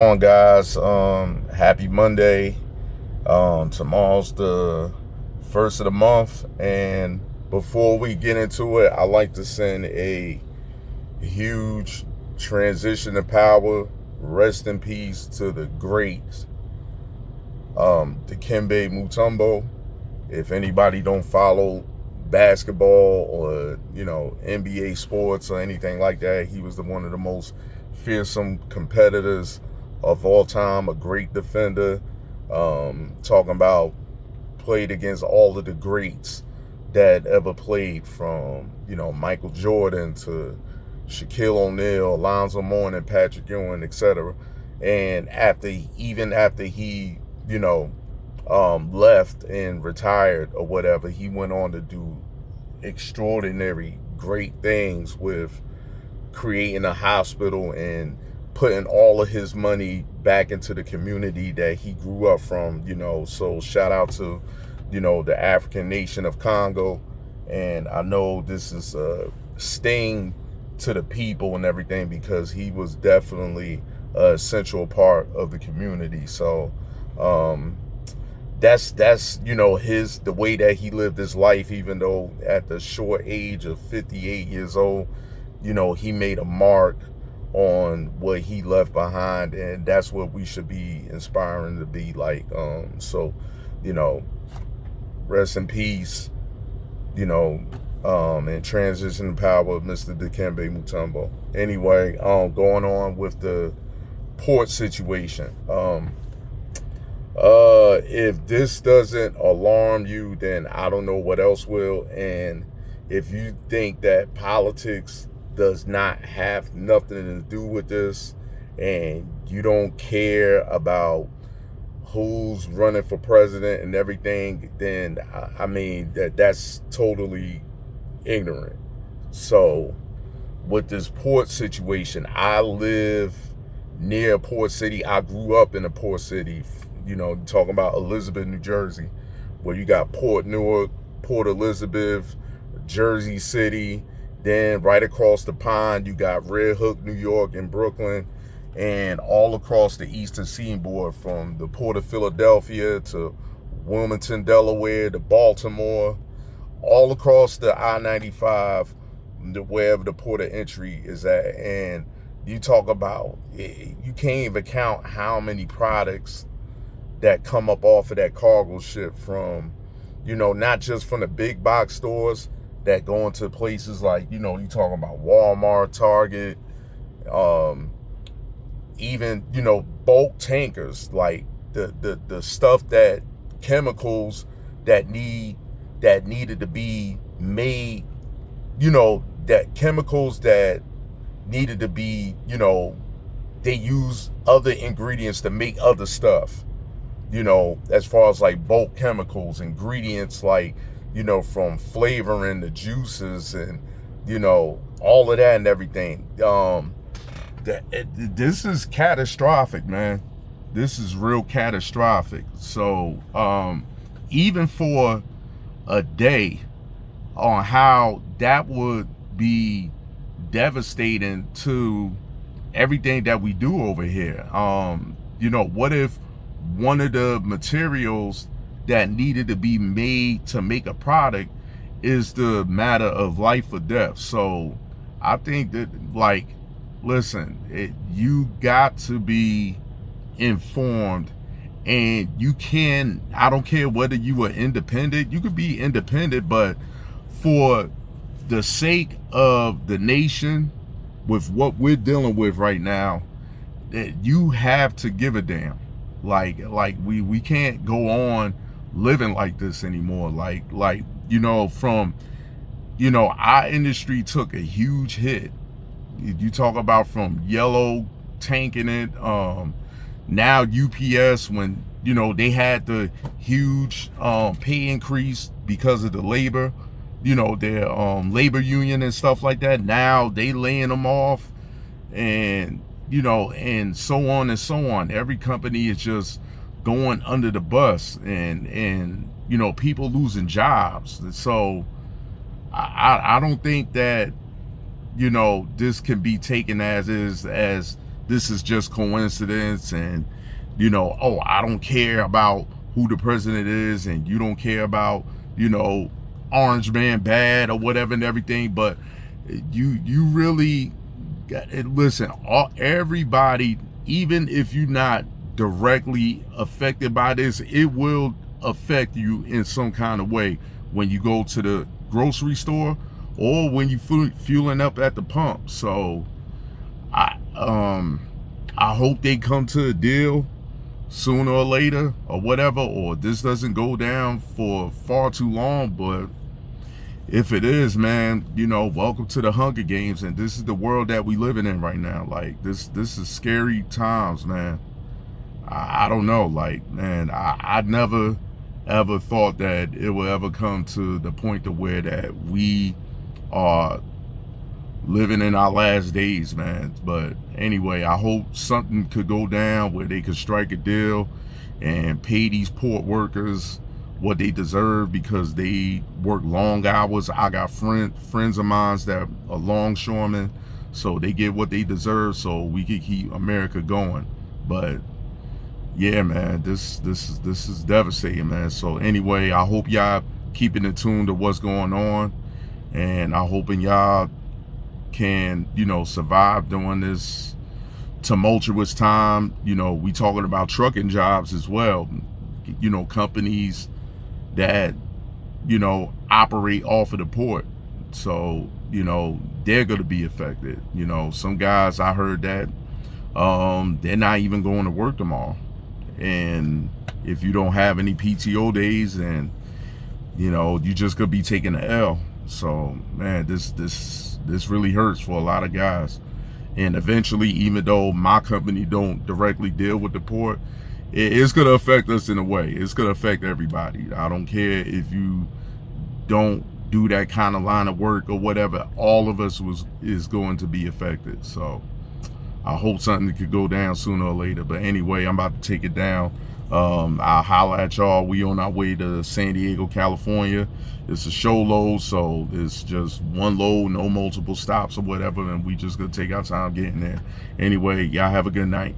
On guys, happy Monday. Tomorrow's the first of the month, and before we get into it, I like to send a huge transition to power, rest in peace to the great Dikembe Mutombo. If anybody don't follow basketball or NBA sports or anything like that, he was one of the most fearsome competitors of all time, a great defender. Talking about played against all of the greats that ever played, from Michael Jordan to Shaquille O'Neal, Alonzo Mourning, Patrick Ewing, etc. And even after he left and retired or whatever, he went on to do extraordinary great things with creating a hospital and putting all of his money back into the community that he grew up from. So shout out to the African nation of Congo. And I know this is a sting to the people and everything, because he was definitely a central part of the community. So that's the way that he lived his life, even though at the short age of 58 years old, he made a mark on what he left behind, and that's what we should be inspiring to be like. So you know rest in peace, and transition power of Mr. Dikembe Mutombo. Anyway, going on with the port situation. If this doesn't alarm you, then I don't know what else will. And if you think that politics does not have nothing to do with this, and you don't care about who's running for president and everything, then I mean that's totally ignorant. So with this port situation, I live near a port city. I grew up in a port city, talking about Elizabeth, New Jersey, where you got Port Newark, Port Elizabeth, Jersey City. Then right across the pond, you got Red Hook, New York, and Brooklyn, and all across the eastern seaboard, from the Port of Philadelphia to Wilmington, Delaware, to Baltimore, all across the I-95, wherever the port of entry is at. And you talk about, you can't even count how many products that come up off of that cargo ship, from not just from the big box stores that go into places like, you talking about Walmart, Target, even bulk tankers, like the stuff, that chemicals that needed to be made, that chemicals that needed to be, they use other ingredients to make other stuff, as far as like bulk chemicals, ingredients like, from flavoring the juices and, all of that and everything. This is catastrophic, man. This is real catastrophic. So, even for a day, on how that would be devastating to everything that we do over here. What if one of the materials that needed to be made to make a product is the matter of life or death? So I think that, like, listen, you got to be informed, and I don't care whether you are independent, you could be independent, but for the sake of the nation, with what we're dealing with right now, that you have to give a damn. Like we can't go on living like this anymore. From our industry took a huge hit. You talk about from Yellow tanking it, now UPS, when they had the huge pay increase because of the labor, their labor union and stuff like that, now they laying them off, and and so on and so on. Every company is just going under the bus, and people losing jobs. So I don't think that this can be taken as this is just coincidence, and you know, oh, I don't care about who the president is, and you don't care about, you know, Orange Man bad or whatever and everything. But you really listen, everybody, even if you're not directly affected by this, it will affect you in some kind of way when you go to the grocery store or when you fueling up at the pump. So I hope they come to a deal sooner or later or whatever, or this doesn't go down for far too long. But if it is, man, you know, welcome to the Hunger Games, and this is the world that we living in right now. Like, this is scary times, man. I don't know, like, man, I never ever thought that it would ever come to the point to where that we are living in our last days, man. But anyway, I hope something could go down where they could strike a deal and pay these port workers what they deserve, because they work long hours. I got friends of mine that are longshoremen, so they get what they deserve so we can keep America going. But yeah, man, this is devastating, man. So anyway, I hope y'all keeping in tune to what's going on, and I'm hoping y'all can, you know, survive during this tumultuous time. You know, we talking about trucking jobs as well, you know, companies that, you know, operate off of the port. So, you know, they're going to be affected. You know, some guys, I heard that they're not even going to work tomorrow. And if you don't have any PTO days, then, you know, you just could be taking an L. So, man, this really hurts for a lot of guys. And eventually, even though my company don't directly deal with the port, it's going to affect us in a way. It's going to affect everybody. I don't care if you don't do that kind of line of work or whatever. All of us is going to be affected. So I hope something could go down sooner or later. But anyway, I'm about to take it down. I'll holler at y'all. We on our way to San Diego, California. It's a show load, so it's just one load, no multiple stops or whatever, and we just gonna take our time getting there. Anyway, y'all have a good night.